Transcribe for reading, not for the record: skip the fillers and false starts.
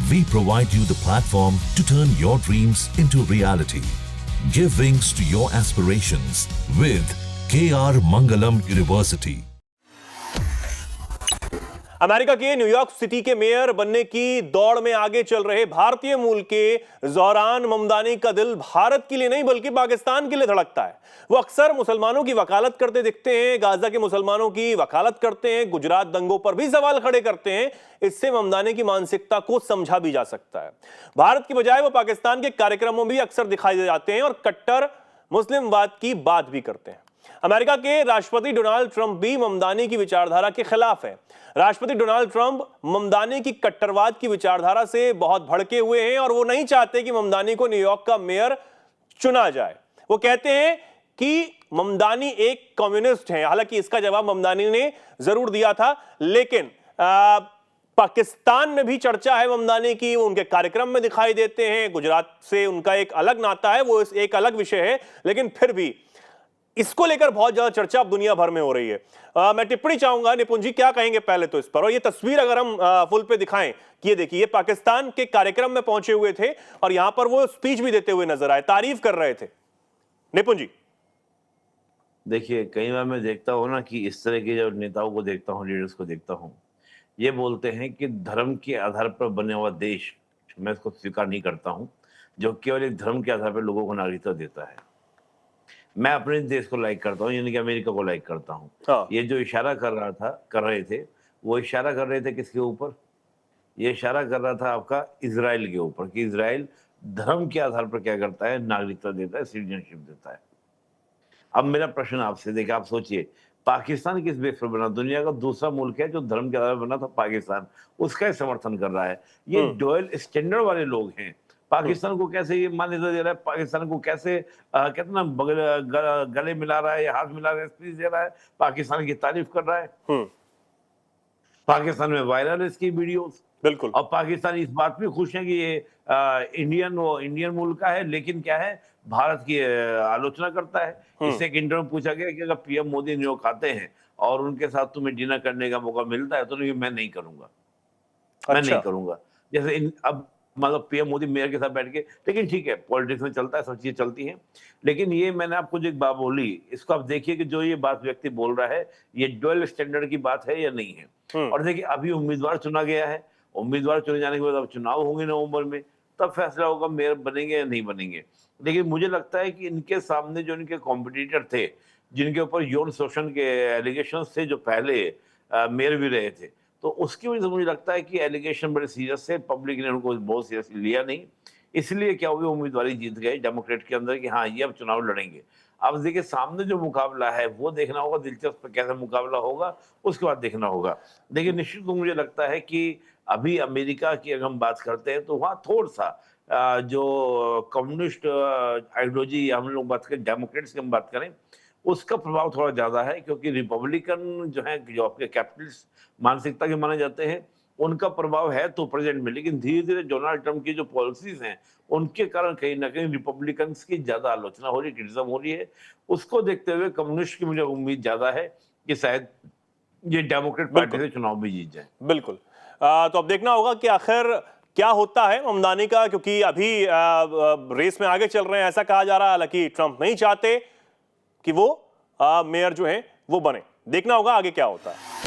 We provide you the platform to turn your dreams into reality. Give wings to your aspirations with KR Mangalam University. America के New York city के mayor बनने की दौड़ में आगे चल रहे भारतीय मूल के ज़ोहरान ममदानी का दिल भारत के लिए नहीं बल्कि पाकिस्तान के लिए धड़कता है। वो अक्सर मुसलमानों की वकालत करते दिखते हैं, गाजा के मुसलमानों की वकालत करते हैं, गुजरात दंगों पर भी सवाल खड़े करते हैं। इससे ममदानी की मानसिकता को समझा भी जा सकता है। भारत की बजाय वो पाकिस्तान के कार्यक्रमों में भी अक्सर दिखाई दे जाते हैं और कट्टर मुस्लिमवाद की बात भी करते हैं। अमेरिका के राष्ट्रपति डोनाल्ड ट्रंप भी ममदानी की विचारधारा के खिलाफ है। राष्ट्रपति डोनाल्ड ट्रंप ममदानी की कट्टरवाद की विचारधारा से बहुत भड़के हुए हैं और वो नहीं चाहते कि ममदानी को न्यूयॉर्क का मेयर चुना जाए। वो कहते हैं कि ममदानी एक कम्युनिस्ट है। हालांकि इसका जवाब ममदानी ने जरूर दिया था, लेकिन पाकिस्तान में भी चर्चा है ममदानी की, वो उनके कार्यक्रम में दिखाई देते हैं। गुजरात से उनका एक अलग नाता है, वो एक अलग विषय है, लेकिन फिर भी इसको लेकर बहुत ज्यादा चर्चा अब दुनिया भर में हो रही है। मैं टिप्पणी चाहूंगा, निपुण जी क्या कहेंगे पहले तो इस पर, और ये तस्वीर अगर हम फुल पे दिखाएं कि ये देखिए, ये पाकिस्तान के कार्यक्रम में पहुंचे हुए थे और यहां पर वो स्पीच भी देते हुए नजर आए, तारीफ कर रहे थे। निपुण जी देखिए, कई बार मैं देखता हूँ ना कि इस तरह के जो नेताओं को देखता हूँ, लीडर्स को देखता हूँ, ये बोलते हैं कि धर्म के आधार पर बने हुआ देश मैं इसको स्वीकार नहीं करता हूँ, जो केवल एक धर्म के आधार पर लोगों को नागरिकता देता है। मैं अपने देश को लाइक करता हूँ, यानी कि अमेरिका को लाइक करता हूँ। हाँ। ये जो इशारा कर रहे थे, वो इशारा कर रहे थे किसके ऊपर? ये इशारा कर रहा था आपका इजराइल के ऊपर, कि इजराइल धर्म के आधार पर क्या करता है, नागरिकता देता है, सिटीजनशिप देता है। अब मेरा प्रश्न आपसे, देखिए आप सोचिए, पाकिस्तान किस बेस पर बना? दुनिया का दूसरा मुल्क है जो धर्म के आधार पर बना था, पाकिस्तान, उसका समर्थन कर रहा है। ये डुअल स्टैंडर्ड वाले लोग हैं। पाकिस्तान को कैसे ये मान्यता दे रहा है, पाकिस्तान को कैसे कहते ना गले मिला रहा है या हाथ मिला रहा है, स्पीच दे रहा है, पाकिस्तान की तारीफ कर रहा है। पाकिस्तान में वायरल है इसकी वीडियोस, बिल्कुल। और पाकिस्तान इस बात पे खुश है कि ये इंडियन मुल्क का है, लेकिन क्या है, भारत की आलोचना करता है। इससे एक इंटरव्यू में पूछा गया कि अगर पीएम मोदी न्यूयॉर्क आते हैं और उनके साथ तुम्हें डिनर करने का मौका मिलता है तो मैं नहीं करूंगा। मैं नहीं करूंगा। जैसे अब मतलब पीएम मोदी मेयर के साथ बैठ के, लेकिन ठीक है, पॉलिटिक्स में चलता है, सब चीजें चलती हैं। लेकिन ये मैंने आपको जो एक बात बोली, इसको आप देखिए कि जो ये बात व्यक्ति बोल रहा है, ये डुअल स्टैंडर्ड की बात है या नहीं है। और देखिए, अभी उम्मीदवार चुना गया है, उम्मीदवार चुने जाने के बाद अब चुनाव होंगे नवंबर में, तब फैसला होगा मेयर बनेंगे या नहीं बनेंगे। लेकिन मुझे लगता है कि इनके सामने जो इनके कॉम्पिटिटर थे, जिनके ऊपर यौन शोषण के एलिगेशन थे, जो पहले मेयर भी रहे थे, तो उसकी वजह से मुझे लगता है कि एलिगेशन बड़े सीरियस से, पब्लिक ने उनको बहुत सीरियसली लिया नहीं, इसलिए क्या हुआ, उम्मीदवारी जीत गए डेमोक्रेट के अंदर कि हाँ ये अब चुनाव लड़ेंगे। अब देखिए, सामने जो मुकाबला है वो देखना होगा, दिलचस्प कैसा मुकाबला होगा, उसके बाद देखना होगा। देखिए, निश्चित रूप मुझे लगता है कि अभी अमेरिका की अगर हम बात करते हैं तो वहाँ थोड़ा सा जो कम्युनिस्ट आइडियोलॉजी, हम लोग बात करें, डेमोक्रेट्स की हम बात करें, उसका प्रभाव थोड़ा ज्यादा है, क्योंकि रिपब्लिकन जो है, जो आपके कैपिटलिस्ट मानसिकता के माने जाते हैं, उनका प्रभाव है तो प्रेजेंट में, लेकिन धीरे धीरे डोनाल्ड ट्रंप की जो पॉलिसीज हैं, उनके कारण कहीं ना कहीं रिपब्लिकन्स की ज्यादा आलोचना हो रही है, क्रिटिसिज्म हो रही है। उसको देखते हुए कम्युनिस्ट की मुझे उम्मीद ज्यादा है कि शायद ये डेमोक्रेट पार्टी से चुनाव भी जीत जाए। बिल्कुल। तो अब देखना होगा कि आखिर क्या होता है ममदानी का, क्योंकि अभी रेस में आगे चल रहे हैं, ऐसा कहा जा रहा है। हालांकि ट्रंप नहीं चाहते कि वो मेयर जो है वो बने। देखना होगा आगे क्या होता है।